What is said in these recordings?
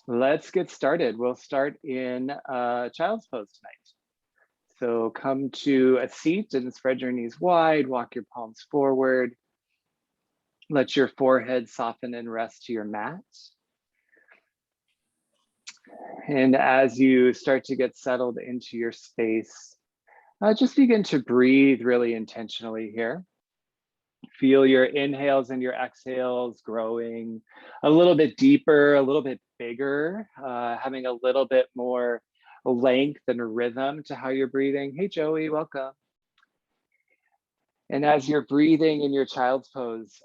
Let's get started. We'll start in child's pose tonight. So come to a seat and spread your knees wide, walk your palms forward. Let your forehead soften and rest to your mat. And as you start to get settled into your space, just begin to breathe really intentionally here. Feel your inhales and your exhales growing a little bit deeper, a little bit bigger, having a little bit more length and rhythm to how you're breathing. Hey, Joey, welcome. And as you're breathing in your child's pose,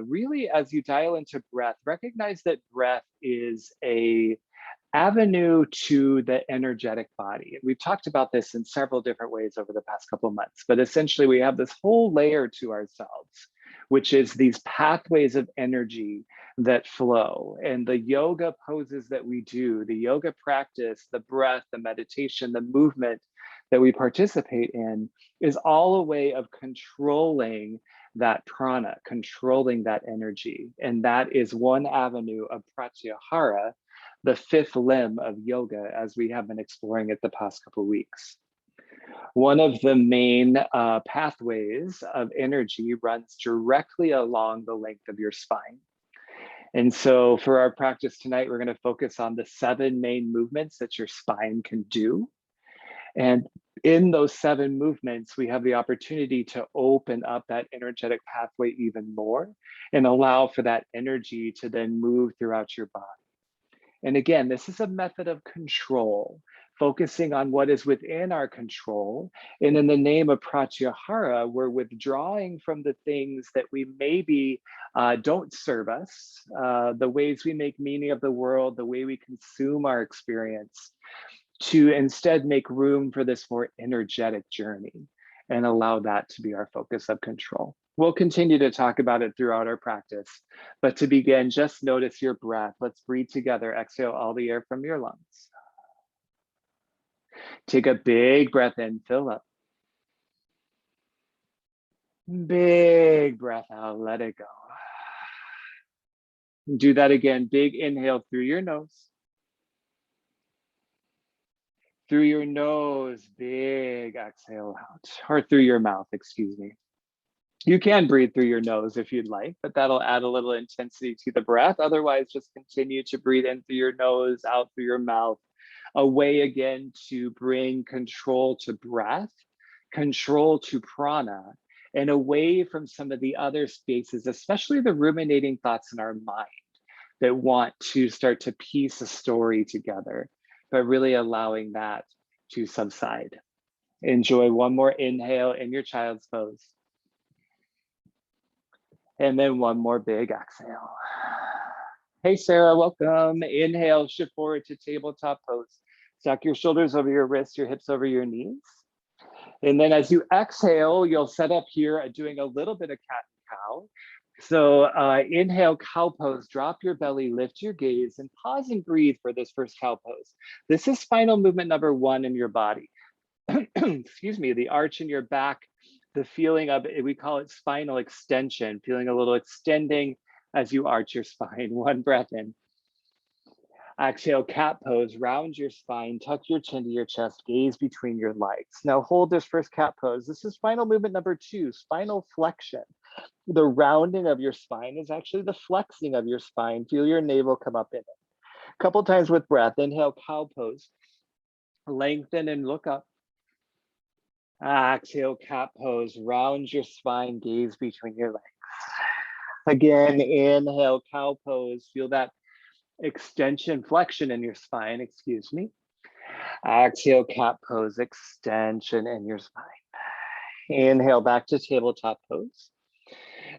really as you dial into breath, recognize that breath is a avenue to the energetic body. We've talked about this in several different ways over the past couple of months, but essentially we have this whole layer to ourselves, which is these pathways of energy that flow. And the yoga poses that we do, the yoga practice, the breath, the meditation, the movement that we participate in is all a way of controlling that prana, controlling that energy. And that is one avenue of Pratyahara, the fifth limb of yoga, as we have been exploring it the past couple of weeks. One of the main pathways of energy runs directly along the length of your spine. And so for our practice tonight, we're going to focus on the 7 main movements that your spine can do. And in those 7 movements, we have the opportunity to open up that energetic pathway even more and allow for that energy to then move throughout your body. And again, this is a method of control, focusing on what is within our control. And in the name of Pratyahara, we're withdrawing from the things that we maybe don't serve us, the ways we make meaning of the world, the way we consume our experience, to instead make room for this more energetic journey and allow that to be our focus of control. We'll continue to talk about it throughout our practice, but to begin, just notice your breath. Let's breathe together. Exhale all the air from your lungs. Take a big breath in, fill up. Big breath out, let it go. Do that again, big inhale through your nose. Through your nose, big exhale out, or through your mouth, excuse me. You can breathe through your nose if you'd like, but that'll add a little intensity to the breath. Otherwise, just continue to breathe in through your nose, out through your mouth. A way again to bring control to breath, control to prana, and away from some of the other spaces, especially the ruminating thoughts in our mind that want to start to piece a story together, but really allowing that to subside. Enjoy one more inhale in your child's pose. And then one more big exhale. Hey, Sarah, welcome. Inhale, shift forward to tabletop pose. Stack your shoulders over your wrists, your hips over your knees. And then as you exhale, you'll set up here doing a little bit of cat and cow. So inhale, cow pose, drop your belly, lift your gaze, and pause and breathe for this first cow pose. This is spinal movement number 1 in your body. Excuse me, the arch in your back, the feeling of it, we call it spinal extension, feeling a little extending as you arch your spine. One breath in. Exhale, cat pose, round your spine, tuck your chin to your chest, gaze between your legs. Now hold this first cat pose. This is spinal movement number 2, spinal flexion. The rounding of your spine is actually the flexing of your spine. Feel your navel come up in it. A couple times with breath. Inhale, cow pose. Lengthen and look up. Exhale, cat pose, round your spine, gaze between your legs. Again, inhale, cow pose, feel that extension, flexion in your spine, excuse me. Exhale, cat pose, extension in your spine. Inhale, back to tabletop pose.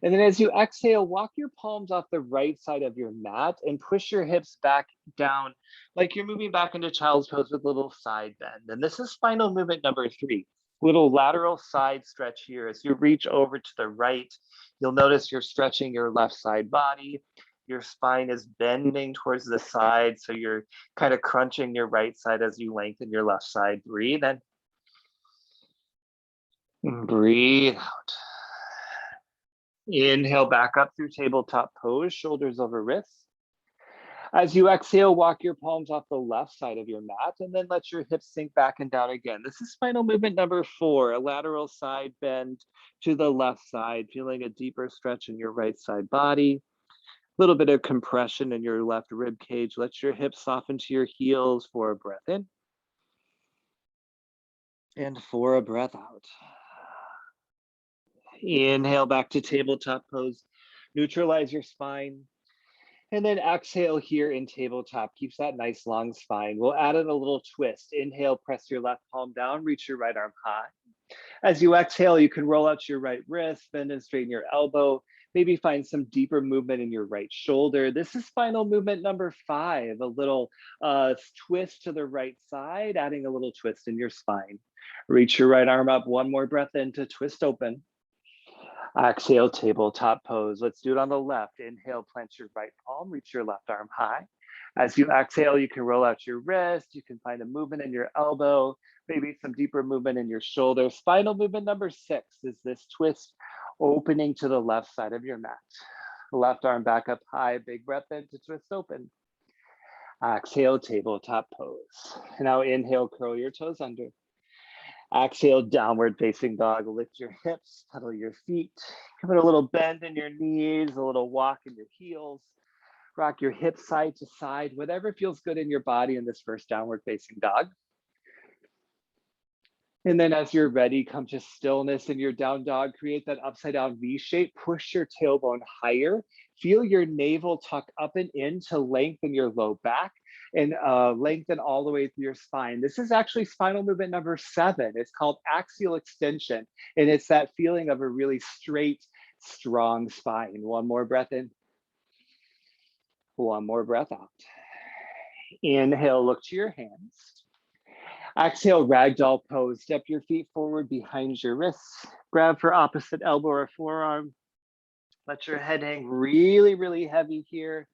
And then as you exhale, walk your palms off the right side of your mat and push your hips back down like you're moving back into child's pose with a little side bend. And this is spinal movement number 3. Little lateral side stretch here. As you reach over to the right, you'll notice you're stretching your left side body. Your spine is bending towards the side, so you're kind of crunching your right side as you lengthen your left side. Breathe in. Breathe out. Inhale back up through tabletop pose, shoulders over wrists. As you exhale, walk your palms off the left side of your mat and then let your hips sink back and down again. This is spinal movement number 4, a lateral side bend to the left side, feeling a deeper stretch in your right side body. A little bit of compression in your left rib cage. Let your hips soften to your heels for a breath in. And for a breath out. Inhale back to tabletop pose. Neutralize your spine. And then exhale here in tabletop. Keeps that nice long spine. We'll add in a little twist. Inhale, press your left palm down, reach your right arm high. As you exhale, you can roll out your right wrist, bend and straighten your elbow. Maybe find some deeper movement in your right shoulder. This is spinal movement number 5, a little twist to the right side, adding a little twist in your spine. Reach your right arm up, one more breath in to twist open. Exhale, tabletop pose. Let's do it on the left. Inhale, plant your right palm, reach your left arm high. As you exhale, you can roll out your wrist. You can find a movement in your elbow, maybe some deeper movement in your shoulder. Spinal movement number 6 is this twist opening to the left side of your mat. Left arm back up high, big breath in to twist open. Exhale, tabletop pose. Now inhale, curl your toes under. Exhale, downward facing dog. Lift your hips, pedal your feet. Give it a little bend in your knees, a little walk in your heels. Rock your hips side to side, whatever feels good in your body in this first downward facing dog. And then as you're ready, come to stillness in your down dog. Create that upside down V shape. Push your tailbone higher. Feel your navel tuck up and in to lengthen your low back and lengthen all the way through your spine. This is actually spinal movement number 7. It's called Axial Extension. And it's that feeling of a really straight, strong spine. One more breath in. One more breath out. Inhale, look to your hands. Exhale, ragdoll pose. Step your feet forward behind your wrists. Grab for opposite elbow or forearm. Let your head hang really, really heavy here.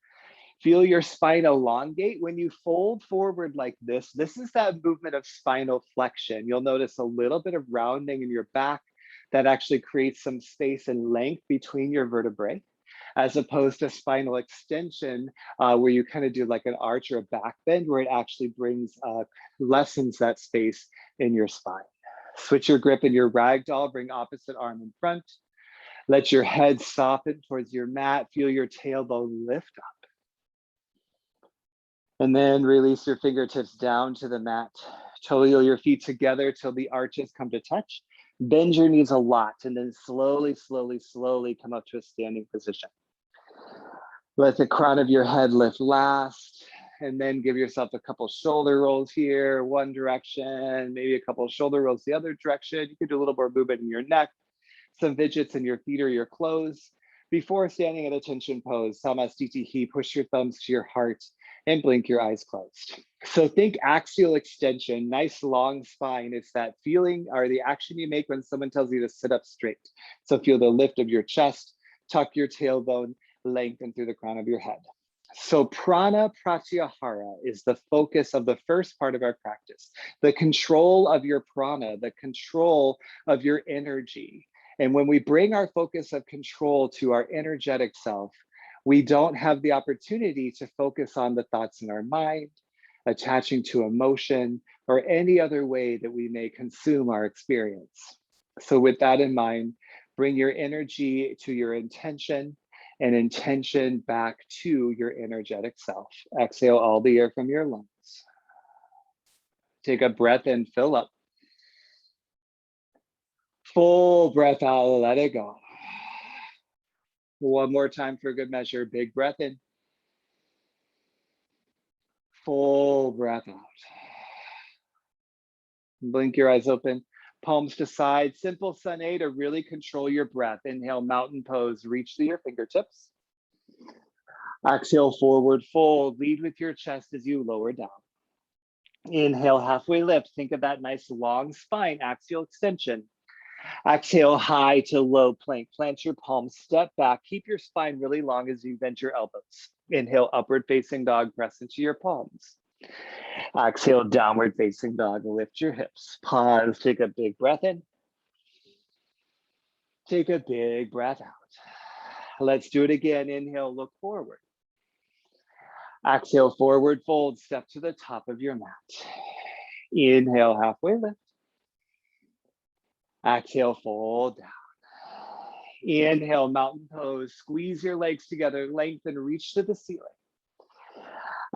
Feel your spine elongate. When you fold forward like this is that movement of spinal flexion. You'll notice a little bit of rounding in your back that actually creates some space and length between your vertebrae, as opposed to spinal extension, where you kind of do like an arch or a back bend, where it actually lessens that space in your spine. Switch your grip in your ragdoll, bring opposite arm in front. Let your head soften towards your mat. Feel your tailbone lift up. And then release your fingertips down to the mat. Toe your feet together till the arches come to touch. Bend your knees a lot, and then slowly, slowly, slowly come up to a standing position. Let the crown of your head lift last, and then give yourself a couple shoulder rolls here, one direction, maybe a couple shoulder rolls the other direction. You could do a little more movement in your neck, some fidgets in your feet or your clothes. Before standing at attention pose, Samastitihi, push your thumbs to your heart and blink your eyes closed. So think axial extension, nice long spine. It's that feeling or the action you make when someone tells you to sit up straight. So feel the lift of your chest, tuck your tailbone, lengthen through the crown of your head. So Prana Pratyahara is the focus of the first part of our practice, the control of your prana, the control of your energy. And when we bring our focus of control to our energetic self, we don't have the opportunity to focus on the thoughts in our mind, attaching to emotion, or any other way that we may consume our experience. So with that in mind, bring your energy to your intention and intention back to your energetic self. Exhale all the air from your lungs. Take a breath in, fill up. Full breath out, let it go. One more time for good measure. Big breath in. Full breath out. Blink your eyes open. Palms to side. Simple sun A to really control your breath. Inhale, mountain pose. Reach through your fingertips. Exhale, forward fold. Lead with your chest as you lower down. Inhale, halfway lift. Think of that nice long spine, axial extension. Exhale, high to low plank. Plant your palms, step back. Keep your spine really long as you bend your elbows. Inhale, upward facing dog, press into your palms. Exhale, downward facing dog, lift your hips. Pause, take a big breath in. Take a big breath out. Let's do it again. Inhale, look forward. Exhale, forward fold, step to the top of your mat. Inhale, halfway lift. Exhale, fold down. Inhale, mountain pose. Squeeze your legs together, lengthen, reach to the ceiling.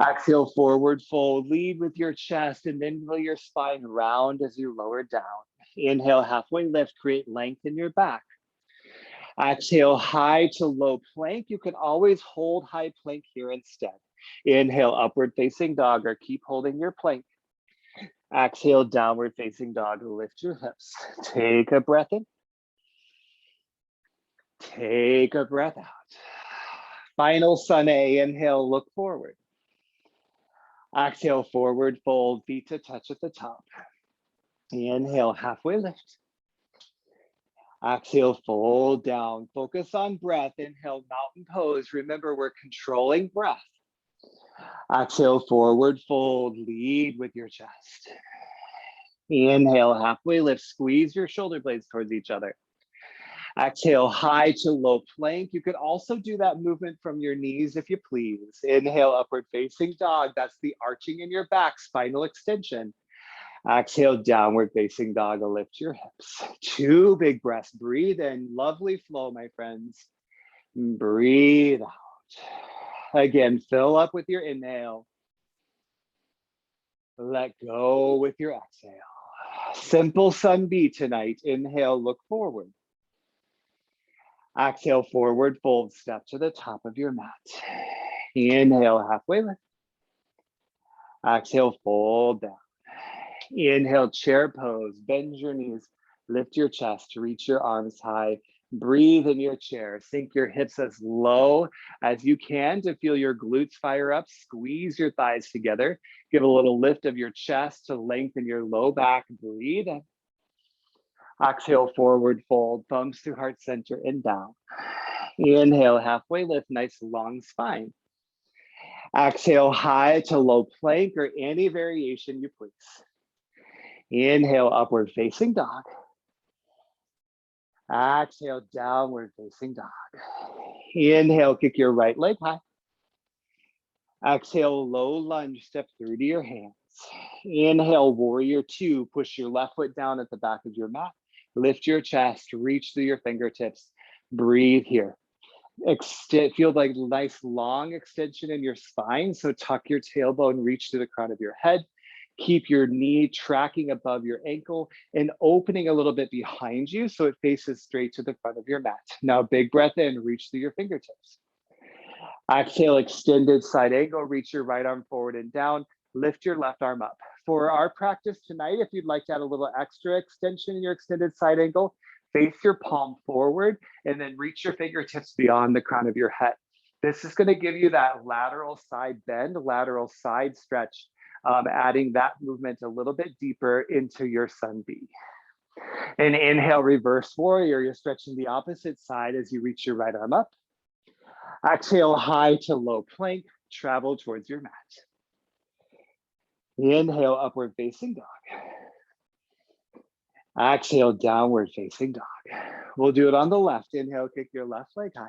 Exhale, forward fold. Lead with your chest and then feel your spine round as you lower down. Inhale, halfway lift, create length in your back. Exhale, high to low plank. You can always hold high plank here instead. Inhale, upward facing dog, or keep holding your plank. Exhale, downward facing dog. Lift your hips. Take a breath in. Take a breath out. Final sun A. Inhale, look forward. Exhale, forward fold, feet to touch at the top. Inhale, halfway lift. Exhale, fold down. Focus on breath. Inhale, mountain pose. Remember, we're controlling breath. Exhale, forward fold. Lead with your chest. Inhale, halfway lift. Squeeze your shoulder blades towards each other. Exhale, high to low plank. You could also do that movement from your knees if you please. Inhale, upward facing dog. That's the arching in your back, spinal extension. Exhale, downward facing dog. Lift your hips. 2 big breaths. Breathe in. Lovely flow, my friends. Breathe out. Again, fill up with your inhale. Let go with your exhale. Simple sun B tonight. Inhale, look forward. Exhale, forward fold, step to the top of your mat. Inhale, halfway lift. Exhale, fold down. Inhale, chair pose, bend your knees, lift your chest, reach your arms high. Breathe in your chair, sink your hips as low as you can to feel your glutes fire up. Squeeze your thighs together. Give a little lift of your chest to lengthen your low back. Breathe in. Exhale, forward fold, thumbs through heart center and down. Inhale, halfway lift, nice long spine. Exhale, high to low plank or any variation you please. Inhale, upward facing dog. Exhale, downward facing dog. Inhale, kick your right leg high. Exhale, low lunge, step through to your hands. Inhale, warrior 2, push your left foot down at the back of your mat. Lift your chest, reach through your fingertips. Breathe here. Feel like nice long extension in your spine. So tuck your tailbone, reach to the crown of your head. Keep your knee tracking above your ankle and opening a little bit behind you so it faces straight to the front of your mat. Now, big breath in, reach through your fingertips. Exhale, extended side angle, reach your right arm forward and down. Lift your left arm up. For our practice tonight, if you'd like to add a little extra extension in your extended side angle, face your palm forward and then reach your fingertips beyond the crown of your head. This is going to give you that lateral side bend, lateral side stretch, adding that movement a little bit deeper into your sun B. And inhale, reverse warrior. You're stretching the opposite side as you reach your right arm up. Exhale, high to low plank, travel towards your mat. Inhale, upward facing dog. Exhale, downward facing dog. We'll do it on the left. Inhale, kick your left leg high.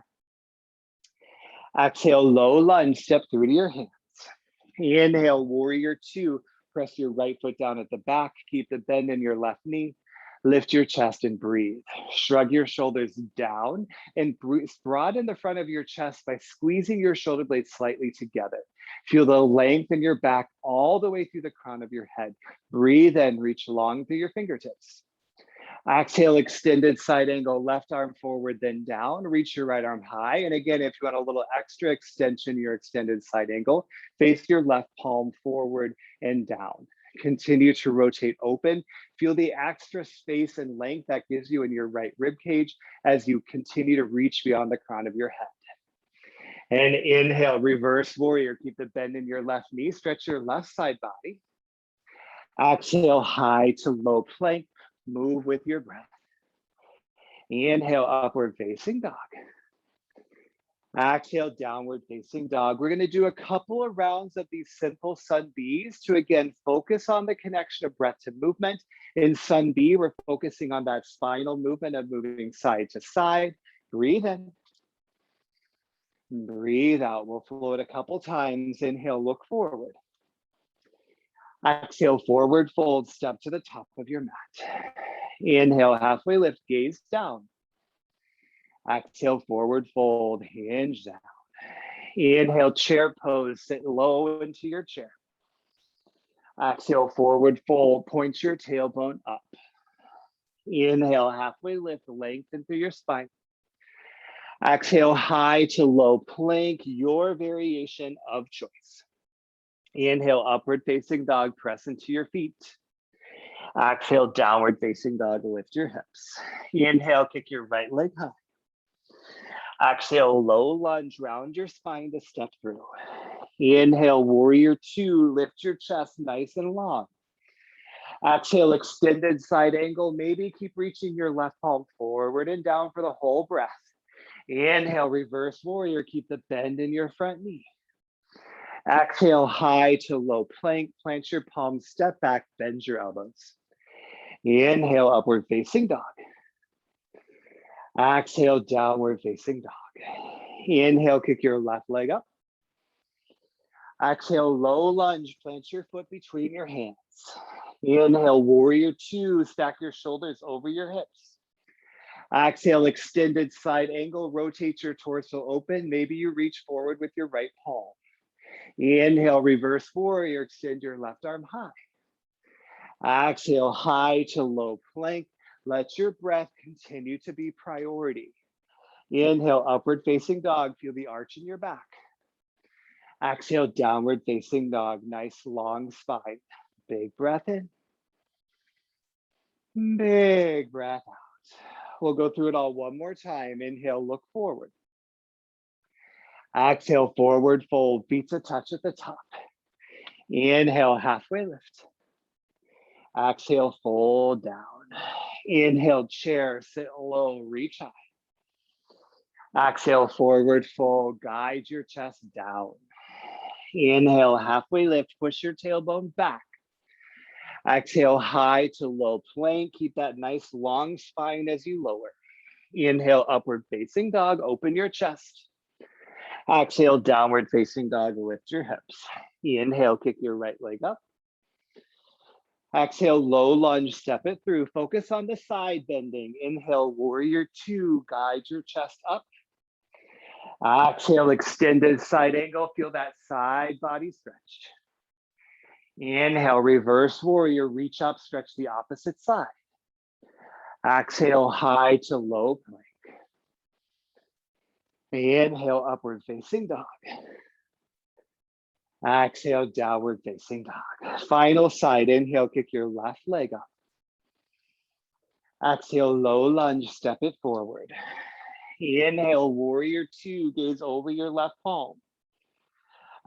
Exhale, low lunge, step through to your hands. Inhale, warrior 2, press your right foot down at the back, keep the bend in your left knee. Lift your chest and breathe. Shrug your shoulders down and broaden the front of your chest by squeezing your shoulder blades slightly together. Feel the length in your back all the way through the crown of your head. Breathe in, reach long through your fingertips. Exhale, extended side angle, left arm forward, then down. Reach your right arm high. And again, if you want a little extra extension, your extended side angle, face your left palm forward and down. Continue to rotate open. Feel the extra space and length that gives you in your right rib cage as you continue to reach beyond the crown of your head. And inhale, reverse warrior. Keep the bend in your left knee. Stretch your left side body. Exhale, high to low plank. Move with your breath. Inhale, upward facing dog. Exhale, downward facing dog. We're going to do a couple of rounds of these simple sun Bs to again focus on the connection of breath to movement. In sun B, we're focusing on that spinal movement of moving side to side. Breathe in. Breathe out. We'll float a couple times. Inhale, look forward. Exhale, forward fold, step to the top of your mat. Inhale, halfway lift, gaze down. Exhale, forward fold, hinge down. Inhale, chair pose, sit low into your chair. Exhale, forward fold, point your tailbone up. Inhale, halfway lift, lengthen through your spine. Exhale, high to low plank, your variation of choice. Inhale, upward facing dog, press into your feet. Exhale, downward facing dog, lift your hips. Inhale, kick your right leg high. Exhale, low lunge, round your spine to step through. Inhale, warrior two, lift your chest nice and long. Exhale, extended side angle. Maybe keep reaching your left palm forward and down for the whole breath. Inhale, reverse warrior, keep the bend in your front knee. Exhale, high to low plank, plant your palms, step back, bend your elbows. Inhale, upward facing dog. Exhale, downward facing dog. Inhale, kick your left leg up. Exhale, low lunge, plant your foot between your hands. Inhale, warrior two, stack your shoulders over your hips. Exhale, extended side angle, rotate your torso open. Maybe you reach forward with your right palm. Inhale, reverse warrior, extend your left arm high. Exhale, high to low plank. Let your breath continue to be priority. Inhale, upward facing dog, feel the arch in your back. Exhale, downward facing dog, nice long spine. Big breath in. Big breath out. We'll go through it all one more time. Inhale, look forward. Exhale, forward fold, feet to touch at the top. Inhale, halfway lift. Exhale, fold down. Inhale, chair, sit low, reach high. Exhale, forward fold, guide your chest down. Inhale, halfway lift, push your tailbone back. Exhale, high to low plank. Keep that nice long spine as you lower. Inhale, upward facing dog, open your chest. Exhale, downward facing dog, lift your hips. Inhale, kick your right leg up. Exhale, low lunge, step it through. Focus on the side bending. Inhale, warrior two, guide your chest up. Exhale, extended side angle. Feel that side body stretch. Inhale, reverse warrior, reach up, stretch the opposite side. Exhale, high to low plank. Inhale, upward facing dog. Exhale, downward facing dog. Final side, inhale, kick your left leg up. Exhale, low lunge, step it forward. Inhale, warrior two, gaze over your left palm.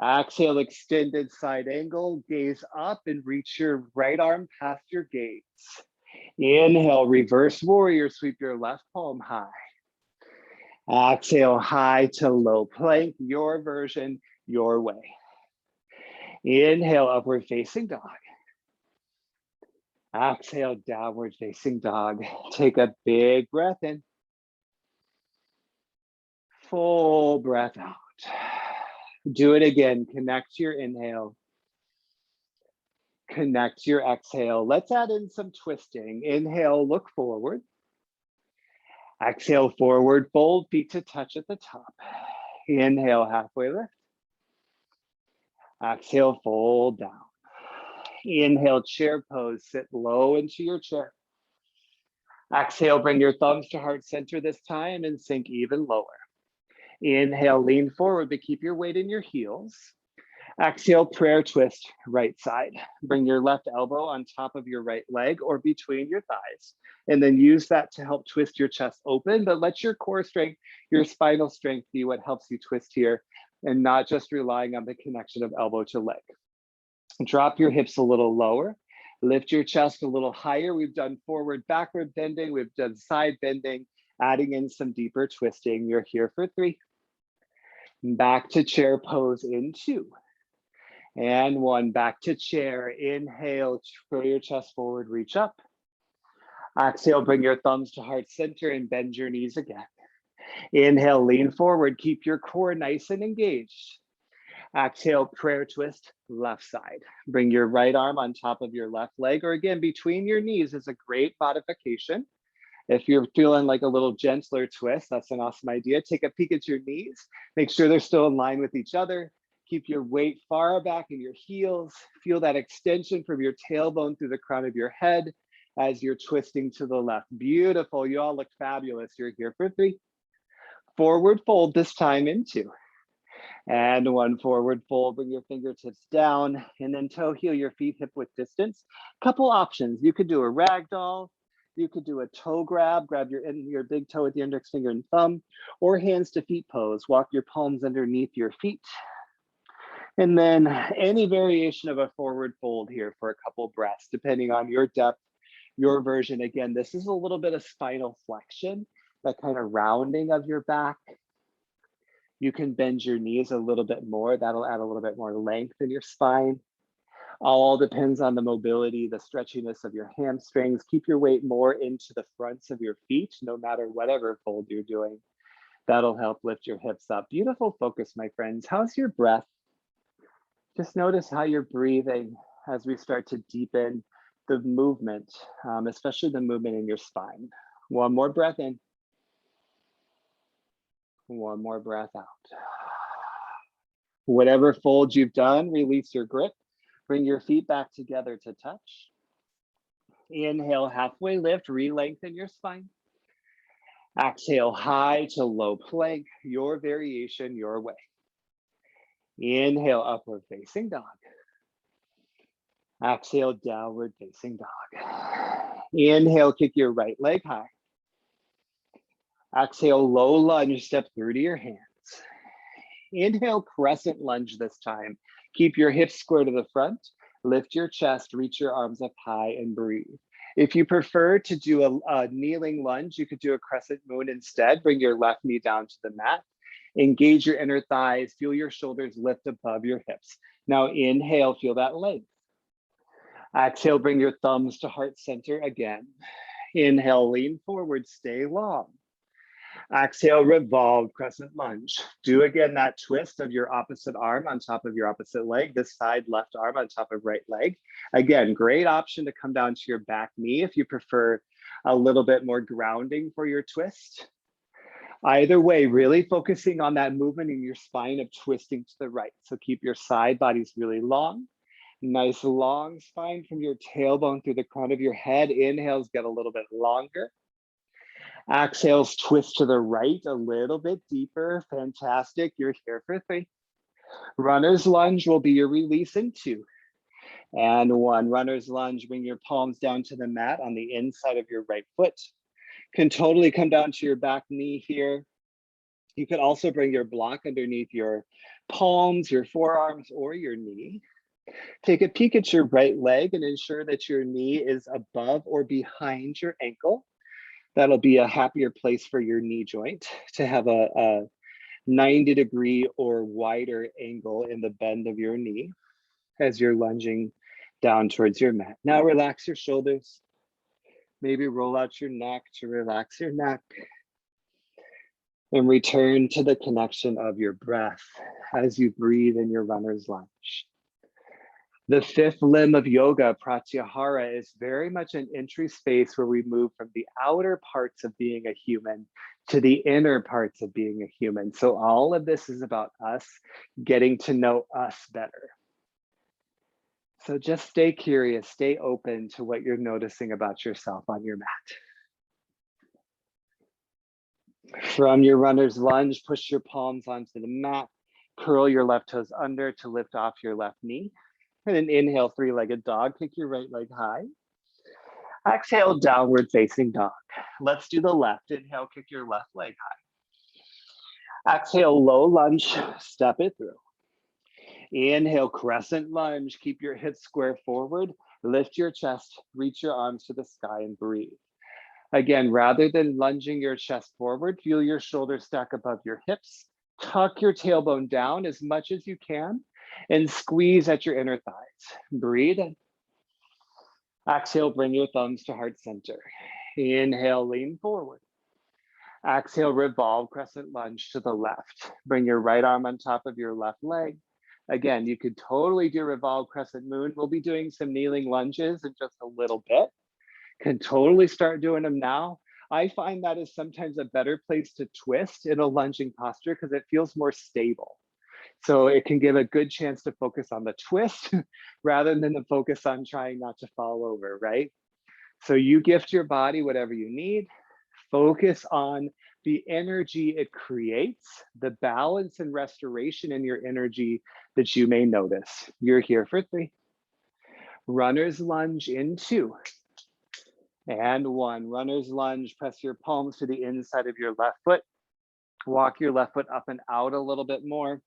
Exhale, extended side angle, gaze up and reach your right arm past your gaze. Inhale, reverse warrior, sweep your left palm high. Exhale, high to low plank, your version, your way. Inhale, upward facing dog. Exhale, downward facing dog. Take a big breath in. Full breath out. Do it again. Connect your inhale. Connect your exhale. Let's add in some twisting. Inhale, look forward. Exhale, forward fold, feet to touch at the top. Inhale, halfway lift. Exhale, fold down. Inhale, chair pose, sit low into your chair. Exhale, bring your thumbs to heart center this time and sink even lower. Inhale, lean forward, but keep your weight in your heels. Exhale, prayer twist, right side. Bring your left elbow on top of your right leg or between your thighs. And then use that to help twist your chest open, but let your core strength, your spinal strength be what helps you twist here and not just relying on the connection of elbow to leg. Drop your hips a little lower. Lift your chest a little higher. We've done forward, backward bending. We've done side bending, adding in some deeper twisting. You're here for 3. Back to chair pose in 2. And 1, back to chair. Inhale, throw your chest forward, reach up. Exhale, bring your thumbs to heart center and bend your knees again. Inhale, lean forward. Keep your core nice and engaged. Exhale, prayer twist, left side. Bring your right arm on top of your left leg, or again, between your knees is a great modification. If you're feeling like a little gentler twist, that's an awesome idea. Take a peek at your knees. Make sure they're still in line with each other. Keep your weight far back in your heels. Feel that extension from your tailbone through the crown of your head as you're twisting to the left. Beautiful. You all look fabulous. You're here for 3. Forward fold this time in 2. And 1 forward fold, bring your fingertips down, and then toe heel your feet hip width distance. Couple options. You could do a ragdoll. You could do a toe grab your big toe with the index finger and thumb, or hands to feet pose. Walk your palms underneath your feet. And then any variation of a forward fold here for a couple breaths, depending on your depth, your version. Again, this is a little bit of spinal flexion, that kind of rounding of your back. You can bend your knees a little bit more. That'll add a little bit more length in your spine. All depends on the mobility, the stretchiness of your hamstrings. Keep your weight more into the fronts of your feet, no matter whatever fold you're doing. That'll help lift your hips up. Beautiful focus, my friends. How's your breath? Just notice how you're breathing as we start to deepen the movement, especially the movement in your spine. 1 more breath in. 1 more breath out. Whatever fold you've done, release your grip. Bring your feet back together to touch. Inhale, halfway lift, re-lengthen your spine. Exhale, high to low plank, your variation, your way. Inhale, upward facing dog. Exhale, downward facing dog. Inhale, kick your right leg high. Exhale, low lunge, step through to your hands. Inhale, crescent lunge this time. Keep your hips square to the front. Lift your chest, reach your arms up high and breathe. If you prefer to do a kneeling lunge, you could do a crescent moon instead. Bring your left knee down to the mat. Engage your inner thighs. Feel your shoulders lift above your hips. Now inhale, feel that length. Exhale, bring your thumbs to heart center again. Inhale, lean forward, stay long. Exhale, revolve, crescent lunge. Do again that twist of your opposite arm on top of your opposite leg, this side left arm on top of right leg. Again, great option to come down to your back knee if you prefer a little bit more grounding for your twist. Either way, really focusing on that movement in your spine of twisting to the right. So keep your side bodies really long. Nice long spine from your tailbone through the crown of your head. Inhales get a little bit longer. Exhales, twist to the right a little bit deeper. Fantastic. You're here for 3. Runner's lunge will be your release in 2. And 1. Runner's lunge, bring your palms down to the mat on the inside of your right foot. Can totally come down to your back knee here. You could also bring your block underneath your palms, your forearms, or your knee. Take a peek at your right leg and ensure that your knee is above or behind your ankle. That'll be a happier place for your knee joint to have a 90-degree or wider angle in the bend of your knee as you're lunging down towards your mat. Now relax your shoulders. Maybe roll out your neck to relax your neck. And return to the connection of your breath as you breathe in your runner's lunge. The 5th limb of yoga, Pratyahara, is very much an entry space where we move from the outer parts of being a human to the inner parts of being a human. So all of this is about us getting to know us better. So just stay curious, stay open to what you're noticing about yourself on your mat. From your runner's lunge, push your palms onto the mat, curl your left toes under to lift off your left knee. And then inhale, 3-legged dog, kick your right leg high. Exhale, downward facing dog. Let's do the left. Inhale, kick your left leg high. Exhale, low lunge, step it through. Inhale, crescent lunge, keep your hips square forward, lift your chest, reach your arms to the sky and breathe. Again, rather than lunging your chest forward, feel your shoulders stack above your hips, tuck your tailbone down as much as you can, and squeeze at your inner thighs. Breathe. Exhale, bring your thumbs to heart center. Inhale, lean forward. Exhale, revolve, crescent lunge to the left. Bring your right arm on top of your left leg. Again, you could totally do revolve, crescent moon. We'll be doing some kneeling lunges in just a little bit. Can totally start doing them now. I find that is sometimes a better place to twist in a lunging posture because it feels more stable. So it can give a good chance to focus on the twist rather than the focus on trying not to fall over, right? So you gift your body whatever you need. Focus on the energy it creates, the balance and restoration in your energy that you may notice. You're here for 3. Runner's lunge in 2. And 1. Runner's lunge, press your palms to the inside of your left foot. Walk your left foot up and out a little bit more.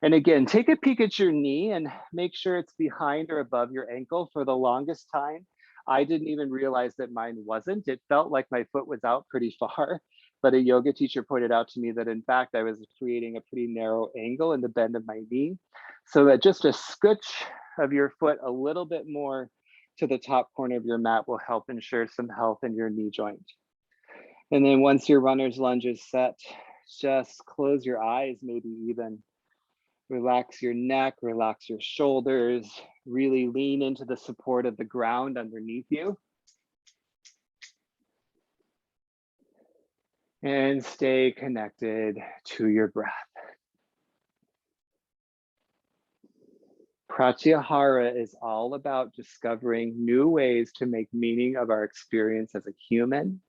And again, take a peek at your knee and make sure it's behind or above your ankle. For the longest time, I didn't even realize that mine wasn't. It felt like my foot was out pretty far, but a yoga teacher pointed out to me that in fact, I was creating a pretty narrow angle in the bend of my knee. So that just a scooch of your foot a little bit more to the top corner of your mat will help ensure some health in your knee joint. And then once your runner's lunge is set, just close your eyes, maybe even. Relax your neck, relax your shoulders, really lean into the support of the ground underneath you. And stay connected to your breath. Pratyahara is all about discovering new ways to make meaning of our experience as a human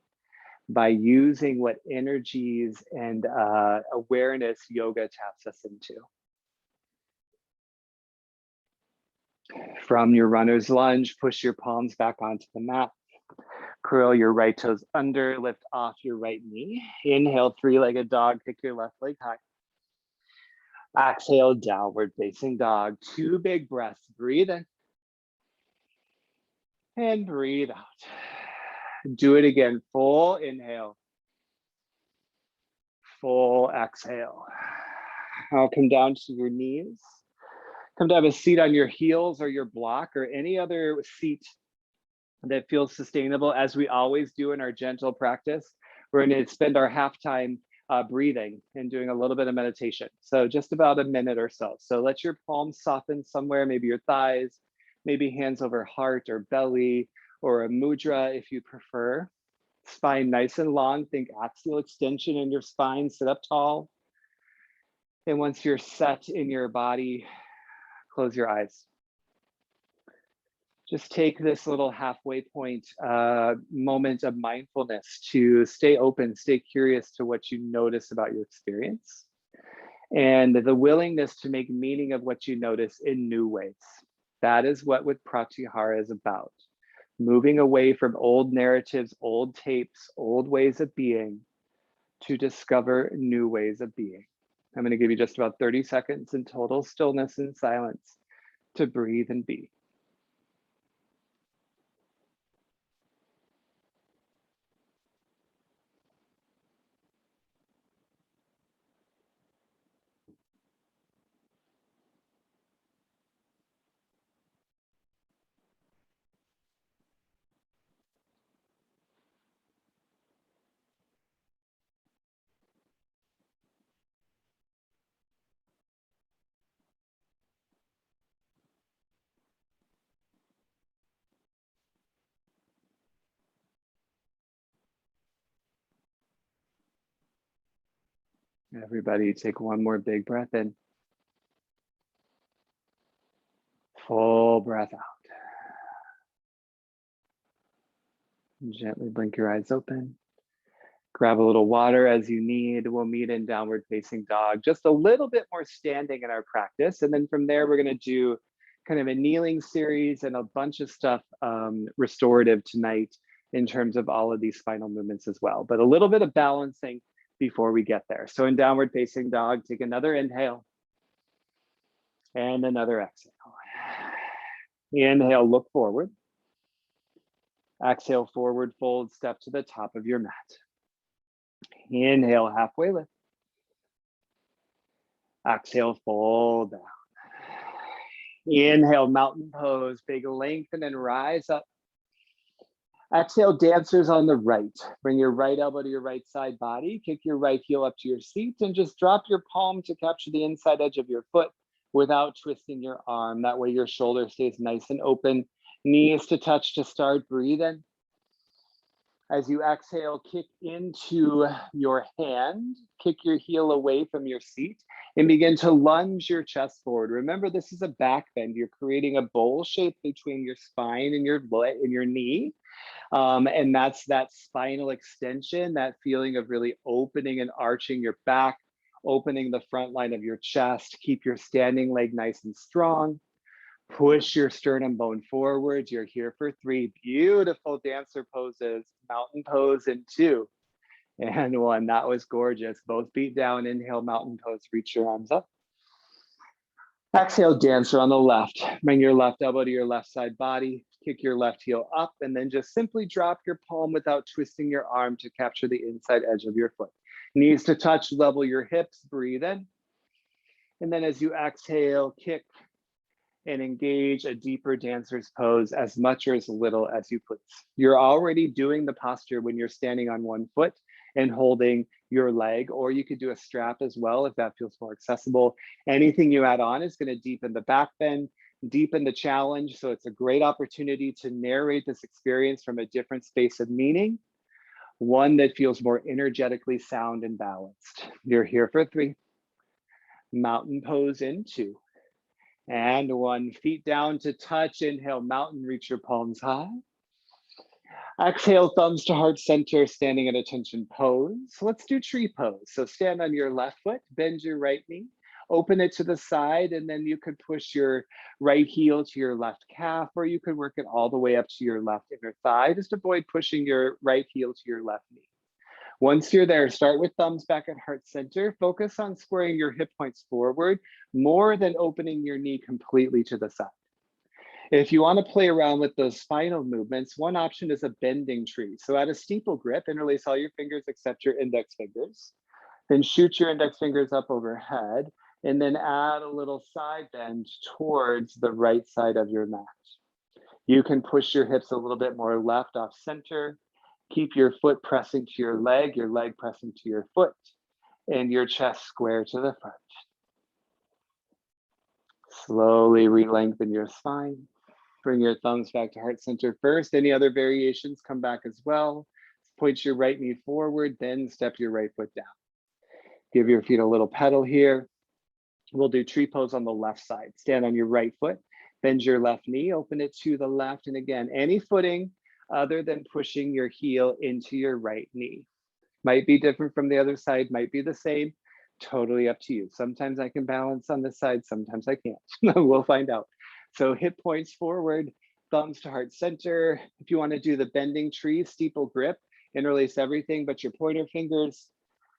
by using what energies and awareness yoga taps us into. From your runner's lunge, push your palms back onto the mat. Curl your right toes under, lift off your right knee. Inhale, 3-legged dog, kick your left leg high. Exhale, downward facing dog. 2 big breaths, breathe in. And breathe out. Do it again, full inhale. Full exhale. Now come down to your knees. Come to have a seat on your heels or your block or any other seat that feels sustainable, as we always do in our gentle practice. We're going to spend our half time breathing and doing a little bit of meditation. So just about a minute or so. So let your palms soften somewhere, maybe your thighs, maybe hands over heart or belly, or a mudra if you prefer. Spine nice and long, think axial extension in your spine, sit up tall. And once you're set in your body, close your eyes. Just take this little halfway point moment of mindfulness to stay open, stay curious to what you notice about your experience, and the willingness to make meaning of what you notice in new ways. That is what Pratyahara is about. Moving away from old narratives, old tapes, old ways of being to discover new ways of being. I'm going to give you just about 30 seconds in total stillness and silence to breathe and be. Everybody take one more big breath in. Full breath out. Gently blink your eyes open. Grab a little water as you need. We'll meet in downward facing dog. Just a little bit more standing in our practice. And then from there, we're going to do kind of a kneeling series and a bunch of stuff restorative tonight in terms of all of these spinal movements as well. But a little bit of balancing before we get there. So in downward facing dog, take another inhale and another exhale. Inhale, look forward. Exhale, forward fold, step to the top of your mat. Inhale, halfway lift. Exhale, fold down. Inhale, mountain pose, big lengthen and rise up. Exhale, dancers on the right. Bring your right elbow to your right side body. Kick your right heel up to your seat and just drop your palm to capture the inside edge of your foot without twisting your arm. That way your shoulder stays nice and open. Knees to touch to start. Breathe in. As you exhale, kick into your hand, kick your heel away from your seat, and begin to lunge your chest forward. Remember, this is a back bend. You're creating a bowl shape between your spine and your knee. And that's that spinal extension, that feeling of really opening and arching your back, opening the front line of your chest. Keep your standing leg nice and strong. Push your sternum bone forward. You're here for 3 beautiful dancer poses. Mountain pose in 2 and 1. That was gorgeous. Both feet down. Inhale, mountain pose. Reach your arms up. Exhale, dancer on the left. Bring your left elbow to your left side body. Kick your left heel up and then just simply drop your palm without twisting your arm to capture the inside edge of your foot. Knees to touch, level your hips. Breathe in. And then as you exhale, kick and engage a deeper dancer's pose as much or as little as you please. You're already doing the posture when you're standing on one foot and holding your leg, or you could do a strap as well if that feels more accessible. Anything you add on is going to deepen the back bend, deepen the challenge. So it's a great opportunity to narrate this experience from a different space of meaning, one that feels more energetically sound and balanced. You're here for 3. Mountain pose in 2. And 1. Feet down to touch. Inhale, mountain, reach your palms high. Exhale, thumbs to heart center, standing at attention pose. Let's do tree pose. So stand on your left foot, bend your right knee, open it to the side, and then you could push your right heel to your left calf, or you could work it all the way up to your left inner thigh. Just avoid pushing your right heel to your left knee. Once you're there, start with thumbs back at heart center. Focus on squaring your hip points forward more than opening your knee completely to the side. If you want to play around with those spinal movements, one option is a bending tree. So at a steeple grip, interlace all your fingers except your index fingers. Then shoot your index fingers up overhead, and then add a little side bend towards the right side of your mat. You can push your hips a little bit more left off center. Keep your foot pressing to your leg pressing to your foot, and your chest square to the front. Slowly re-lengthen your spine. Bring your thumbs back to heart center first. Any other variations, come back as well. Point your right knee forward, then step your right foot down. Give your feet a little pedal here. We'll do tree pose on the left side. Stand on your right foot, bend your left knee, open it to the left. And again, any footing other than pushing your heel into your right knee. Might be different from the other side, might be the same, totally up to you. Sometimes I can balance on this side, sometimes I can't. We'll find out. So hip points forward, thumbs to heart center. If you want to do the bending tree, steeple grip, interlace everything but your pointer fingers,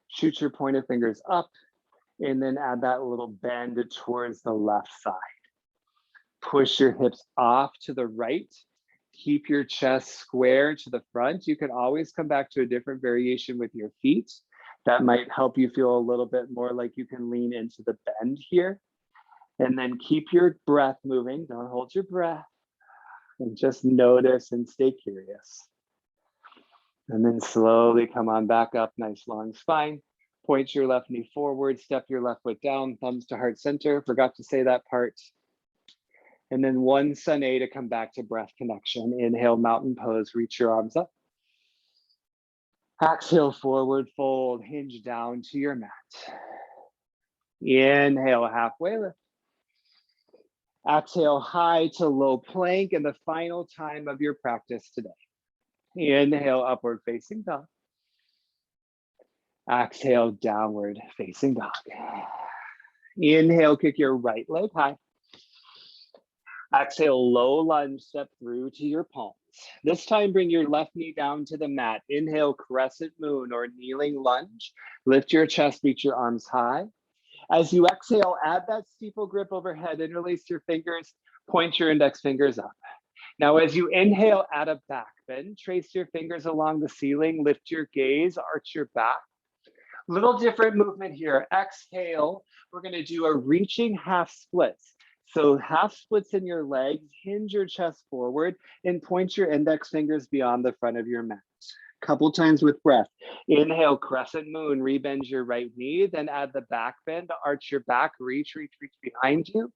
shoot your pointer fingers up, and then add that little bend towards the left side. Push your hips off to the right. Keep your chest square to the front. You can always come back to a different variation with your feet. That might help you feel a little bit more like you can lean into the bend here. And then keep your breath moving. Don't hold your breath. And just notice and stay curious. And then slowly come on back up. Nice long spine. Point your left knee forward. Step your left foot down. Thumbs to heart center. Forgot to say that part. And then 1 sun A to come back to breath connection. Inhale, mountain pose, reach your arms up. Exhale, forward fold, hinge down to your mat. Inhale, halfway lift. Exhale, high to low plank in the final time of your practice today. Inhale, upward facing dog. Exhale, downward facing dog. Inhale, kick your right leg high. Exhale, low lunge, step through to your palms. This time, bring your left knee down to the mat. Inhale, crescent moon or kneeling lunge. Lift your chest, reach your arms high. As you exhale, add that steeple grip overhead, interlace your fingers, point your index fingers up. Now, as you inhale, add a back bend. Trace your fingers along the ceiling, lift your gaze, arch your back. Little different movement here. Exhale, we're gonna do a reaching half splits. So half splits in your legs, hinge your chest forward and point your index fingers beyond the front of your mat. Couple times with breath. Inhale, crescent moon, rebend your right knee, then add the back bend, arch your back, reach behind you.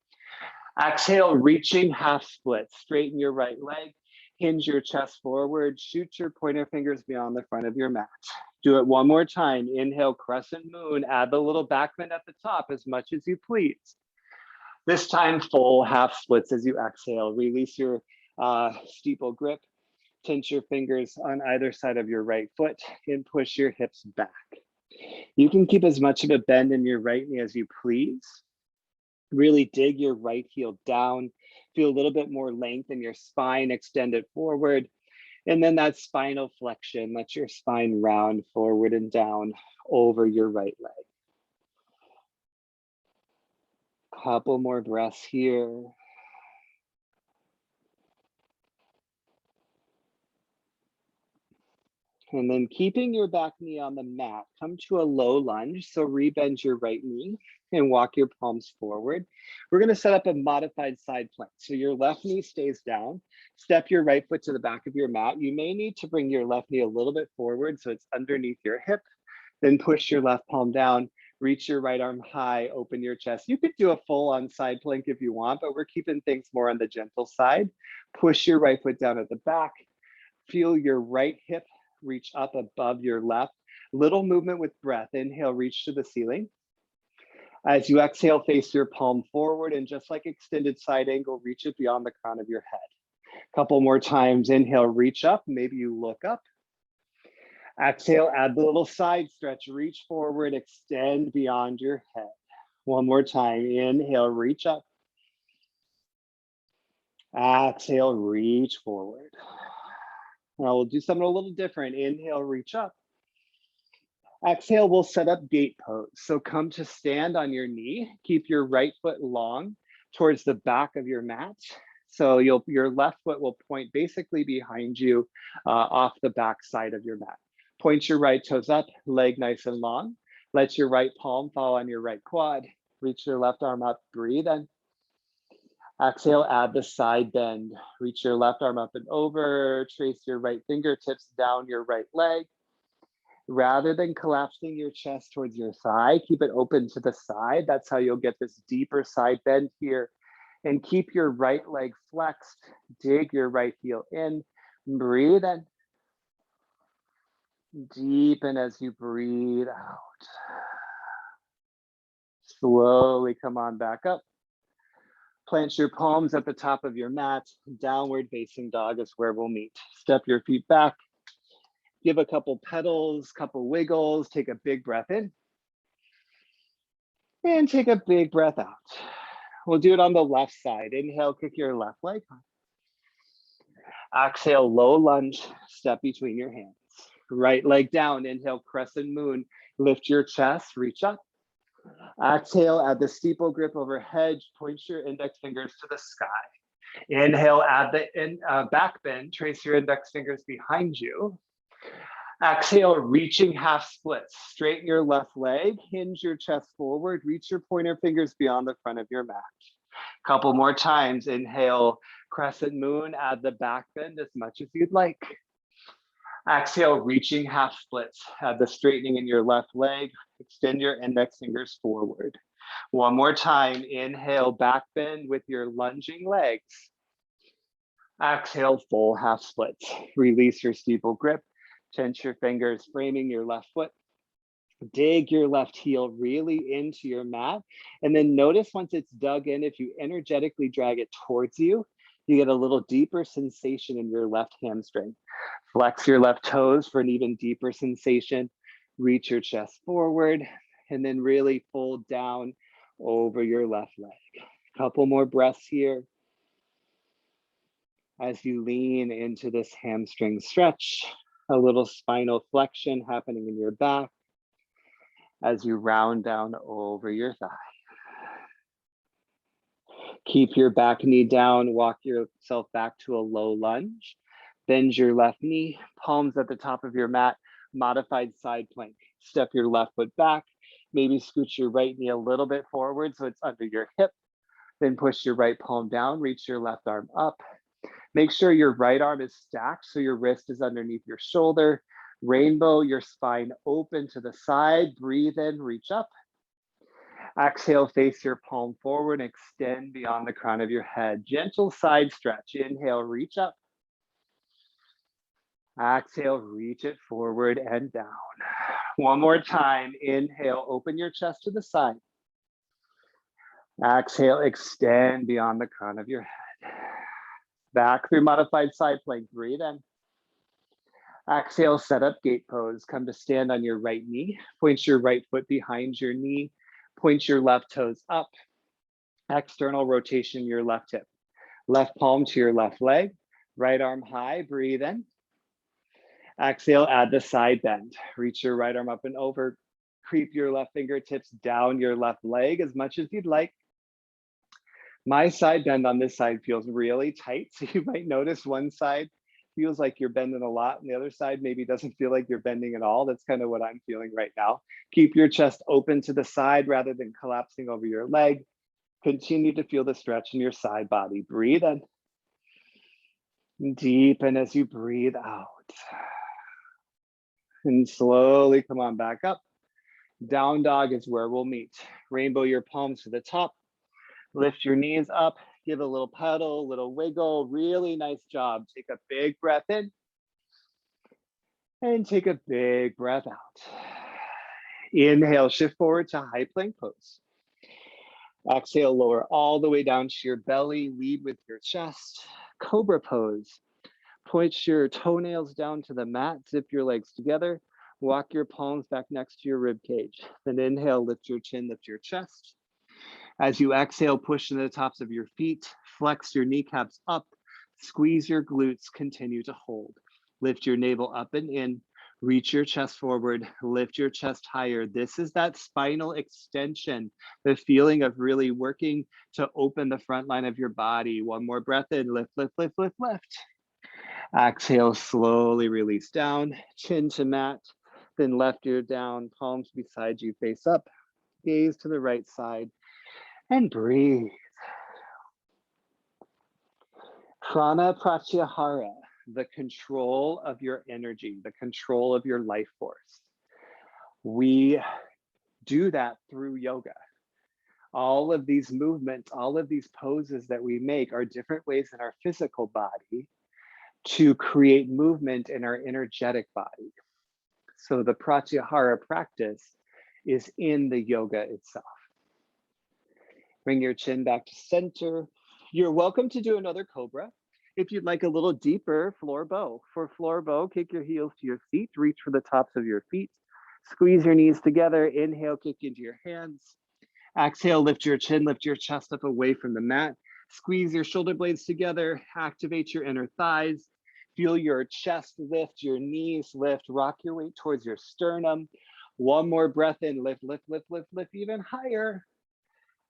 Exhale, reaching half split, straighten your right leg, hinge your chest forward, shoot your pointer fingers beyond the front of your mat. Do it one more time. Inhale, crescent moon, add the little back bend at the top as much as you please. This time, full half splits as you exhale. Release your steeple grip. Tense your fingers on either side of your right foot and push your hips back. You can keep as much of a bend in your right knee as you please. Really dig your right heel down. Feel a little bit more length in your spine, extend it forward. And then that spinal flexion, let your spine round forward and down over your right leg. Couple more breaths here. And then keeping your back knee on the mat, come to a low lunge. So rebend your right knee and walk your palms forward. We're gonna set up a modified side plank. So your left knee stays down, step your right foot to the back of your mat. You may need to bring your left knee a little bit forward so it's underneath your hip, then push your left palm down, reach your right arm high, open your chest. You could do a full on side plank if you want, but we're keeping things more on the gentle side. Push your right foot down at the back, feel your right hip reach up above your left. Little movement with breath. Inhale, reach to the ceiling. As you exhale, face your palm forward and just like extended side angle, reach it beyond the crown of your head. Couple more times. Inhale, reach up. Maybe you look up. Exhale, add the little side stretch. Reach forward, extend beyond your head. One more time. Inhale, reach up. Exhale, reach forward. Now we'll do something a little different. Inhale, reach up. Exhale, we'll set up gate pose. So come to stand on your knee. Keep your right foot long towards the back of your mat. So your left foot will point basically behind you off the back side of your mat. Point your right toes up, leg nice and long. Let your right palm fall on your right quad. Reach your left arm up, breathe in. Exhale, add the side bend. Reach your left arm up and over. Trace your right fingertips down your right leg. Rather than collapsing your chest towards your thigh, keep it open to the side. That's how you'll get this deeper side bend here. And keep your right leg flexed. Dig your right heel in. Breathe in. Deepen as you breathe out. Slowly come on back up. Plant your palms at the top of your mat. Downward facing dog is where we'll meet. Step your feet back. Give a couple pedals, couple wiggles. Take a big breath in. And take a big breath out. We'll do it on the left side. Inhale, kick your left leg. Exhale, low lunge. Step between your hands. Right leg down. Inhale, crescent moon. Lift your chest, reach up. Exhale, add the steeple grip overhead, point your index fingers to the sky. Inhale, add the back bend, trace your index fingers behind you. Exhale, reaching half splits. Straighten your left leg, hinge your chest forward, reach your pointer fingers beyond the front of your mat. Couple more times. Inhale, crescent moon, add the back bend as much as you'd like. Exhale, reaching half splits. Add the straightening in your left leg. Extend your index fingers forward. One more time. Inhale, back bend with your lunging legs. Exhale, full half splits. Release your steeple grip. Tense your fingers, framing your left foot. Dig your left heel really into your mat. And then notice once it's dug in, if you energetically drag it towards you, you get a little deeper sensation in your left hamstring. Flex your left toes for an even deeper sensation. Reach your chest forward and then really fold down over your left leg. Couple more breaths here as you lean into this hamstring stretch. A little spinal flexion happening in your back as you round down over your thigh. Keep your back knee down, walk yourself back to a low lunge. Bend your left knee, palms at the top of your mat, modified side plank. Step your left foot back, maybe scooch your right knee a little bit forward so it's under your hip. Then push your right palm down, reach your left arm up. Make sure your right arm is stacked so your wrist is underneath your shoulder. Rainbow your spine open to the side. Breathe in, reach up. Exhale, face your palm forward, extend beyond the crown of your head. Gentle side stretch. Inhale, reach up. Exhale, reach it forward and down. One more time. Inhale, open your chest to the side. Exhale, extend beyond the crown of your head. Back through modified side plank. Breathe in. Exhale, set up gate pose. Come to stand on your right knee. Point your right foot behind your knee. Point your left toes up. External rotation, your left hip. Left palm to your left leg. Right arm high. Breathe in. Exhale, add the side bend. Reach your right arm up and over. Creep your left fingertips down your left leg as much as you'd like. My side bend on this side feels really tight. So you might notice one side feels like you're bending a lot and the other side maybe doesn't feel like you're bending at all. That's kind of what I'm feeling right now. Keep your chest open to the side rather than collapsing over your leg. Continue to feel the stretch in your side body. Breathe in. Deepen as you breathe out. And slowly come on back up. Down dog is where we'll meet. Rainbow your palms to the top. Lift your knees up. Give a little pedal, a little wiggle. Really nice job. Take a big breath in. And take a big breath out. Inhale, shift forward to high plank pose. Exhale, lower all the way down to your belly. Lead with your chest. Cobra pose. Point your toenails down to the mat. Zip your legs together. Walk your palms back next to your rib cage. Then inhale, lift your chin, lift your chest. As you exhale, push into the tops of your feet. Flex your kneecaps up. Squeeze your glutes. Continue to hold. Lift your navel up and in. Reach your chest forward. Lift your chest higher. This is that spinal extension, the feeling of really working to open the front line of your body. One more breath in. Lift, lift, lift, lift, lift. Exhale, slowly release down, chin to mat, then left ear down, palms beside you, face up, gaze to the right side, and breathe. Prana Pratyahara, the control of your energy, the control of your life force. We do that through yoga. All of these movements, all of these poses that we make are different ways in our physical body to create movement in our energetic body. So the Pratyahara practice is in the yoga itself. Bring your chin back to center. You're welcome to do another cobra. If you'd like a little deeper, floor bow. For floor bow, kick your heels to your feet, reach for the tops of your feet. Squeeze your knees together. Inhale, kick into your hands. Exhale, lift your chin, lift your chest up away from the mat. Squeeze your shoulder blades together, activate your inner thighs. Feel your chest lift, your knees lift, rock your weight towards your sternum. One more breath in, lift, lift, lift, lift, lift even higher.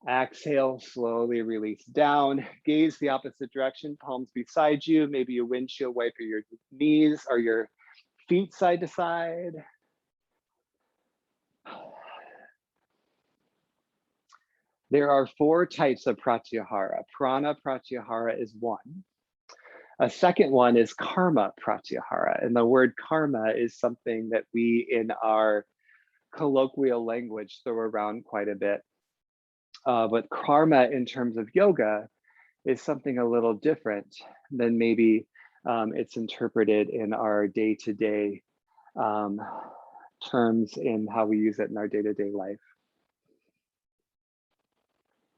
Exhale, slowly release down. Gaze the opposite direction, palms beside you. Maybe a windshield wiper your knees or your feet side to side. There are 4 types of Pratyahara. Prana Pratyahara is one. A second one is Karma Pratyahara. And the word karma is something that we in our colloquial language throw around quite a bit. But karma in terms of yoga is something a little different than maybe it's interpreted in our day-to-day terms in how we use it in our day-to-day life.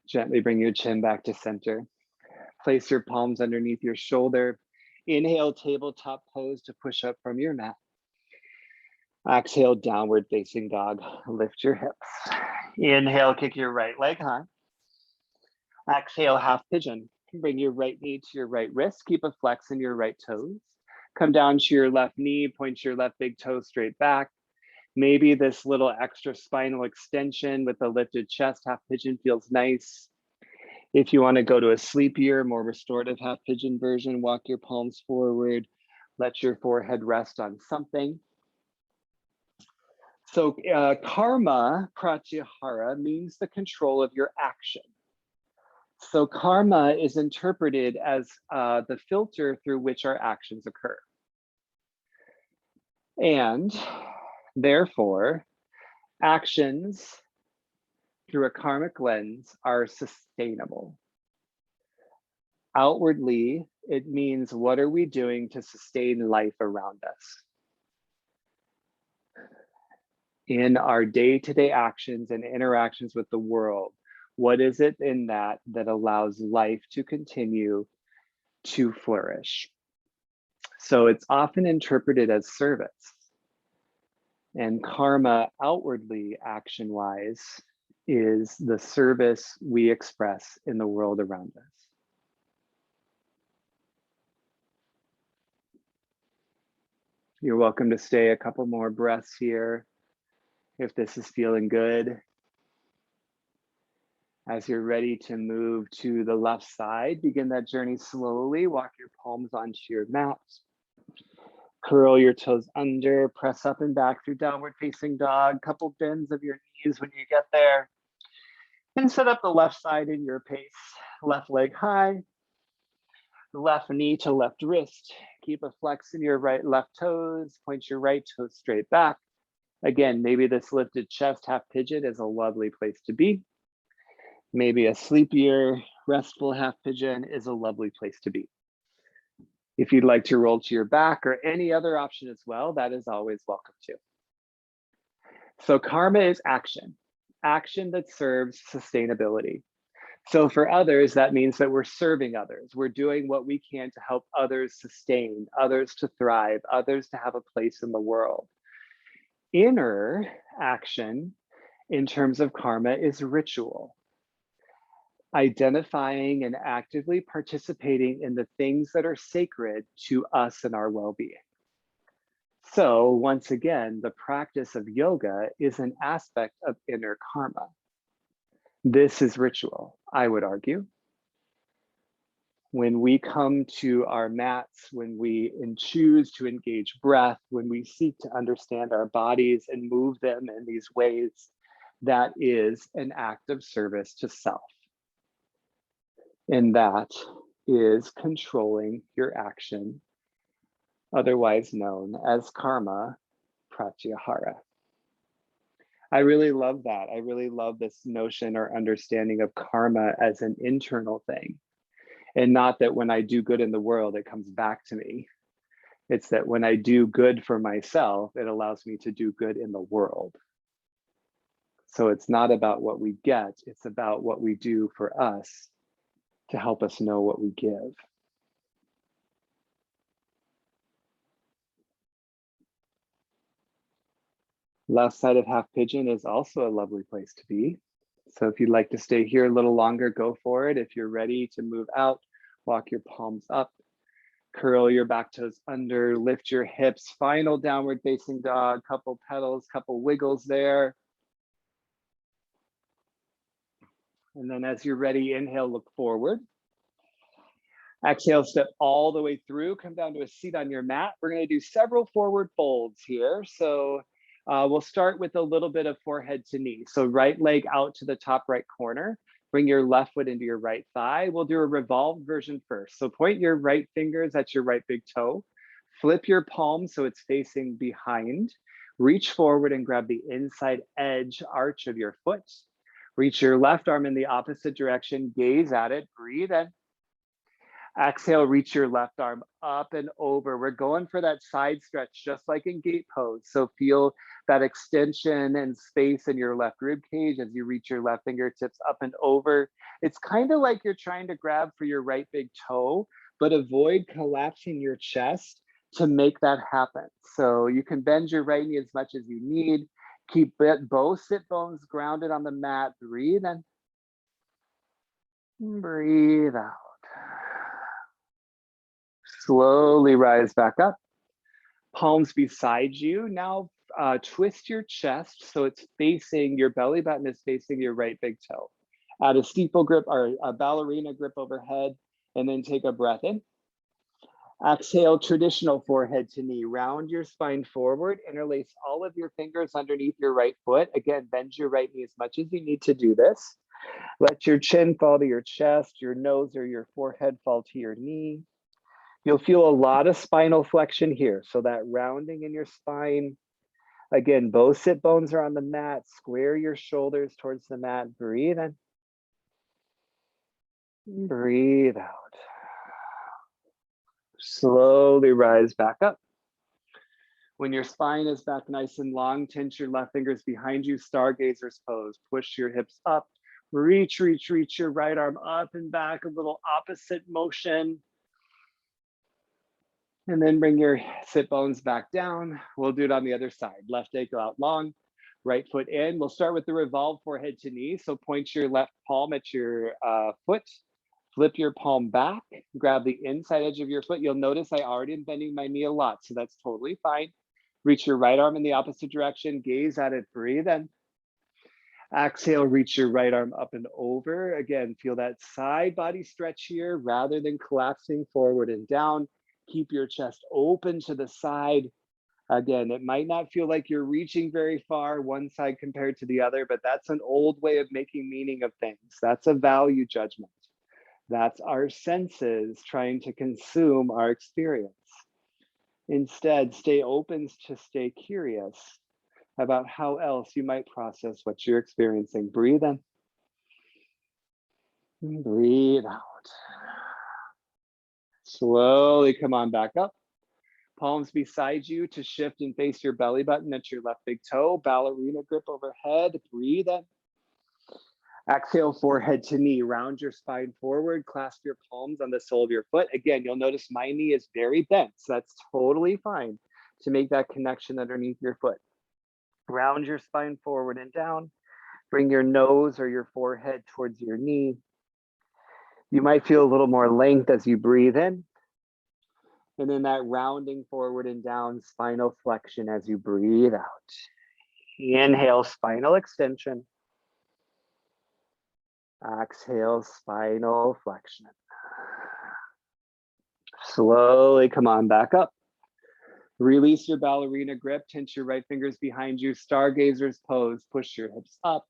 Gently bring your chin back to center. Place your palms underneath your shoulder. Inhale, tabletop pose to push up from your mat. Exhale, downward facing dog. Lift your hips. Inhale, kick your right leg high. Exhale, half pigeon. Bring your right knee to your right wrist. Keep a flex in your right toes. Come down to your left knee. Point your left big toe straight back. Maybe this little extra spinal extension with the lifted chest, half pigeon feels nice. If you want to go to a sleepier, more restorative half pigeon version, walk your palms forward. Let your forehead rest on something. So karma pratyahara means the control of your action. So karma is interpreted as the filter through which our actions occur. And therefore, actions through a karmic lens are sustainable. Outwardly, it means what are we doing to sustain life around us? In our day-to-day actions and interactions with the world, what is it in that that allows life to continue to flourish? So it's often interpreted as service. And karma outwardly, action-wise, is the service we express in the world around us. You're welcome to stay a couple more breaths here if this is feeling good. As you're ready to move to the left side, begin that journey slowly. Walk your palms onto your mat. Curl your toes under, press up and back through downward facing dog. Couple bends of your knees when you get there. And set up the left side in your pace. Left leg high, left knee to left wrist. Keep a flex in your left toes. Point your right toes straight back. Again, maybe this lifted chest half pigeon is a lovely place to be. Maybe a sleepier, restful half pigeon is a lovely place to be. If you'd like to roll to your back or any other option as well, that is always welcome too. So karma is action that serves sustainability. So for others, that means that we're serving others. We're doing what we can to help others sustain, others to thrive, others to have a place in the world. Inner action in terms of karma is ritual. Identifying and actively participating in the things that are sacred to us and our well-being. So once again, the practice of yoga is an aspect of inner karma. This is ritual, I would argue. When we come to our mats, when we choose to engage breath, when we seek to understand our bodies and move them in these ways, that is an act of service to self. And that is controlling your action, otherwise known as karma, pratyahara. I really love that. I really love this notion or understanding of karma as an internal thing. And not that when I do good in the world, it comes back to me. It's that when I do good for myself, it allows me to do good in the world. So it's not about what we get, it's about what we do for us to help us know what we give. Left side of half pigeon is also a lovely place to be. So if you'd like to stay here a little longer, go for it. If you're ready to move out, walk your palms up, curl your back toes under, lift your hips, final downward facing dog, couple pedals, couple wiggles there. And then as you're ready, inhale, look forward. Exhale, step all the way through, come down to a seat on your mat. We're gonna do several forward folds here. So we'll start with a little bit of forehead to knee. So right leg out to the top right corner. Bring your left foot into your right thigh. We'll do a revolved version first. So point your right fingers at your right big toe. Flip your palm so it's facing behind. Reach forward and grab the inside edge arch of your foot. Reach your left arm in the opposite direction. Gaze at it. Breathe in. Exhale, reach your left arm up and over. We're going for that side stretch, just like in gate pose. So feel that extension and space in your left rib cage as you reach your left fingertips up and over. It's kind of like you're trying to grab for your right big toe, but avoid collapsing your chest to make that happen. So you can bend your right knee as much as you need. Keep both sit bones grounded on the mat. Breathe in. Breathe out. Slowly rise back up. Palms beside you. Now twist your chest so it's facing, your belly button is facing your right big toe. Add a steeple grip or a ballerina grip overhead, and then take a breath in. Exhale, traditional forehead to knee. Round your spine forward, interlace all of your fingers underneath your right foot. Again, bend your right knee as much as you need to do this. Let your chin fall to your chest, your nose or your forehead fall to your knee. You'll feel a lot of spinal flexion here. So that rounding in your spine. Again, both sit bones are on the mat. Square your shoulders towards the mat. Breathe in. Breathe out. Slowly rise back up. When your spine is back nice and long, tense your left fingers behind you, stargazer's pose. Push your hips up. Reach your right arm up and back, a little opposite motion. And then bring your sit bones back down. We'll do it on the other side. Left ankle out long, right foot in. We'll start with the revolve forehead to knee. So point your left palm at your foot. Flip your palm back, grab the inside edge of your foot. You'll notice I already am bending my knee a lot, so that's totally fine. Reach your right arm in the opposite direction, gaze at it, breathe in. Exhale, reach your right arm up and over. Again, feel that side body stretch here rather than collapsing forward and down. Keep your chest open to the side. Again, it might not feel like you're reaching very far one side compared to the other, but that's an old way of making meaning of things. That's a value judgment. That's our senses trying to consume our experience. Instead, stay open to stay curious about how else you might process what you're experiencing. Breathe in. Breathe out. Slowly come on back up. Palms beside you to shift and face your belly button at your left big toe. Ballerina grip overhead. Breathe in. Exhale, forehead to knee. Round your spine forward. Clasp your palms on the sole of your foot. Again, you'll notice my knee is very bent. So that's totally fine to make that connection underneath your foot. Round your spine forward and down. Bring your nose or your forehead towards your knee. You might feel a little more length as you breathe in. And then that rounding forward and down, spinal flexion as you breathe out. Inhale, spinal extension. Exhale, spinal flexion. Slowly come on back up. Release your ballerina grip, tense your right fingers behind you, stargazer's pose, push your hips up.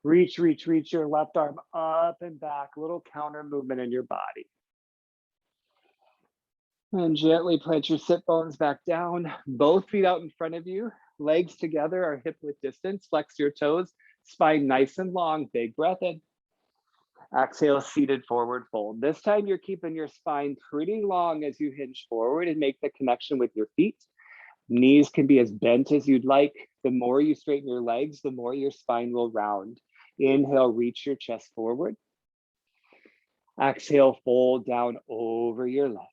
Reach your left arm up and back, a little counter movement in your body. And gently plant your sit bones back down, both feet out in front of you, legs together are hip width distance, flex your toes, spine nice and long, big breath in. Exhale, seated forward fold. This time you're keeping your spine pretty long as you hinge forward and make the connection with your feet. Knees can be as bent as you'd like. The more you straighten your legs, the more your spine will round. Inhale, reach your chest forward. Exhale, fold down over your legs.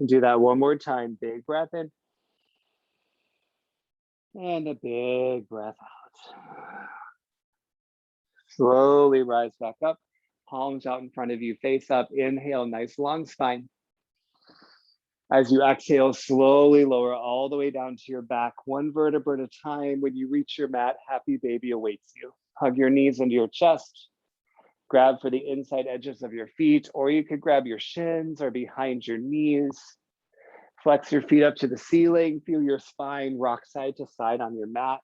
Do that one more time. Big breath in. And a big breath out. Slowly rise back up. Palms out in front of you, face up. Inhale, nice long spine. As you exhale, slowly lower all the way down to your back, one vertebra at a time. When you reach your mat, happy baby awaits you. Hug your knees into your chest. Grab for the inside edges of your feet, or you could grab your shins or behind your knees. Flex your feet up to the ceiling. Feel your spine rock side to side on your mat.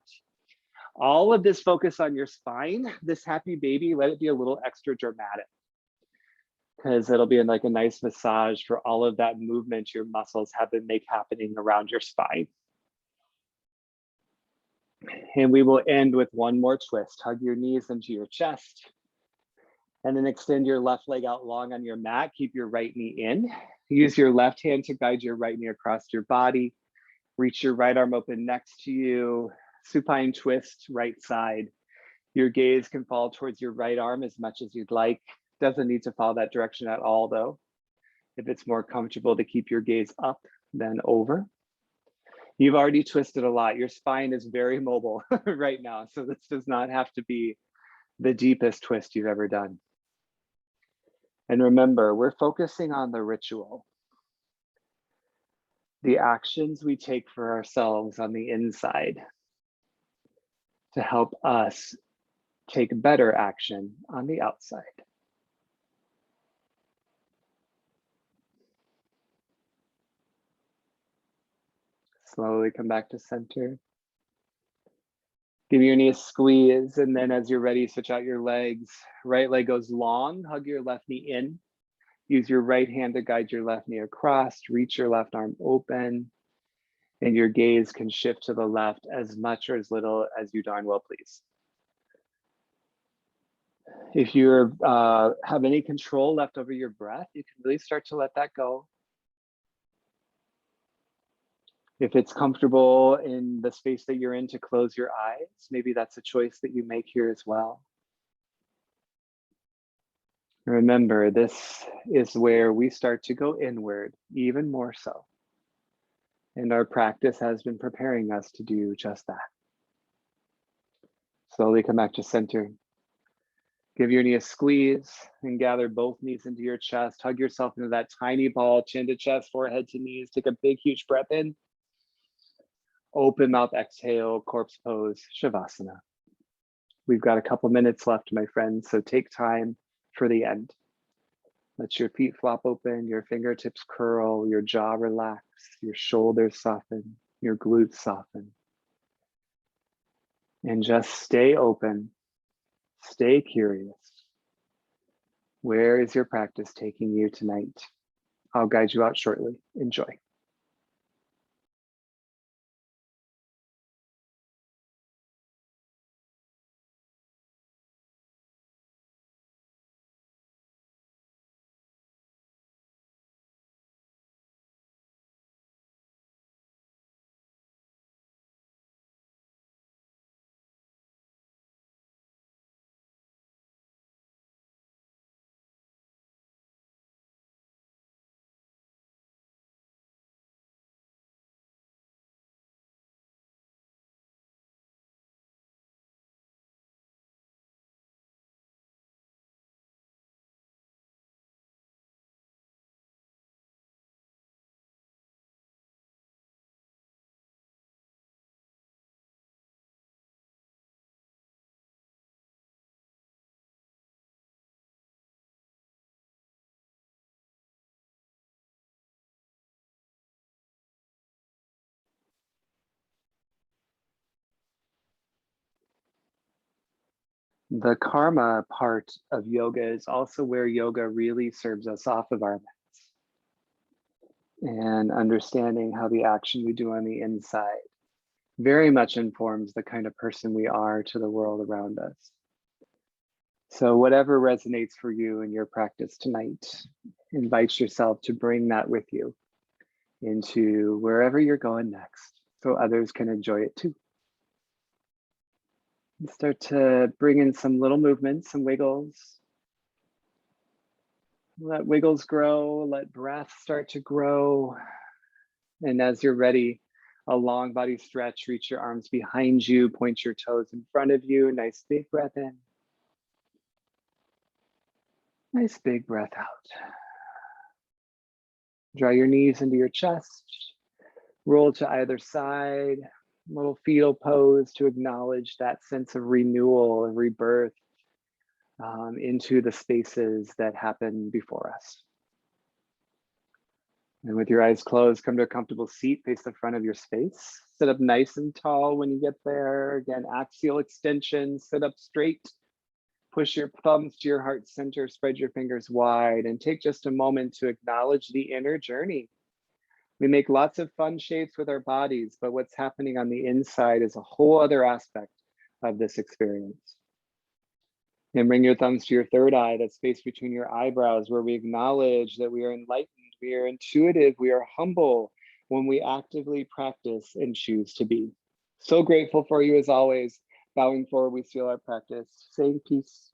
All of this focus on your spine. This happy baby, let it be a little extra dramatic, because it'll be like a nice massage for all of that movement your muscles have been happening around your spine. And we will end with one more twist. Hug your knees into your chest. And then extend your left leg out long on your mat. Keep your right knee in. Use your left hand to guide your right knee across your body. Reach your right arm open next to you. Supine twist, right side. Your gaze can fall towards your right arm as much as you'd like. Doesn't need to follow that direction at all though. If it's more comfortable to keep your gaze up than over. You've already twisted a lot. Your spine is very mobile right now. So this does not have to be the deepest twist you've ever done. And remember, we're focusing on the ritual. The actions we take for ourselves on the inside to help us take better action on the outside. Slowly come back to center. Give your knee a squeeze, and then as you're ready, switch out your legs. Right leg goes long, hug your left knee in. Use your right hand to guide your left knee across, reach your left arm open, and your gaze can shift to the left as much or as little as you darn well please. If you have any control left over your breath, you can really start to let that go. If it's comfortable in the space that you're in to close your eyes, maybe that's a choice that you make here as well. Remember, this is where we start to go inward even more so. And our practice has been preparing us to do just that. Slowly come back to center. Give your knee a squeeze and gather both knees into your chest. Hug yourself into that tiny ball, chin to chest, forehead to knees. Take a big, huge breath in. Open mouth, exhale, corpse pose, Shavasana. We've got a couple minutes left, my friends, so take time for the end. Let your feet flop open, your fingertips curl, your jaw relax, your shoulders soften, your glutes soften. And just stay open, stay curious. Where is your practice taking you tonight? I'll guide you out shortly. Enjoy. The karma part of yoga is also where yoga really serves us off of our mats. And understanding how the action we do on the inside very much informs the kind of person we are to the world around us. So whatever resonates for you in your practice tonight, invite yourself to bring that with you into wherever you're going next, so others can enjoy it too. Start to bring in some little movements, some wiggles. Let wiggles grow, let breath start to grow. And as you're ready, a long body stretch, reach your arms behind you, point your toes in front of you. Nice big breath in. Nice big breath out. Draw your knees into your chest. Roll to either side. Little fetal pose to acknowledge that sense of renewal and rebirth into the spaces that happen before us. And with your eyes closed, come to a comfortable seat, face the front of your space. Sit up nice and tall when you get there. Again, axial extension, sit up straight. Push your thumbs to your heart center, spread your fingers wide, and take just a moment to acknowledge the inner journey. We make lots of fun shapes with our bodies, but what's happening on the inside is a whole other aspect of this experience. And bring your thumbs to your third eye, that space between your eyebrows, where we acknowledge that we are enlightened, we are intuitive, we are humble when we actively practice and choose to be. So grateful for you as always. Bowing forward, we seal our practice, saying peace.